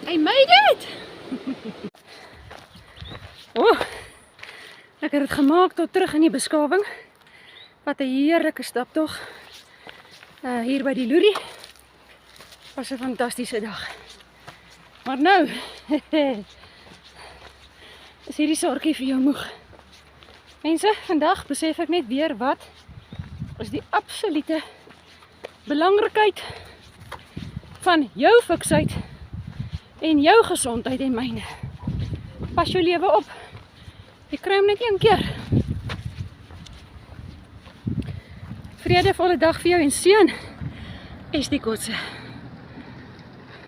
I made it! Ek het dit gemaak tot terug in die beskawing. Wat 'n heerlike stap tog. Hier by die Loerie. Was 'n fantastiese dag. Maar nou, is hierdie saartjie vir jou moeg. Mense, vandag besef ek net weer wat is die absolute belangrikheid van jou fiksheid en jou gesondheid en myne. Pas jou lewe op. Jy kry hom net een keer. Vredevolle dag vir jou en seën. Is die kotse.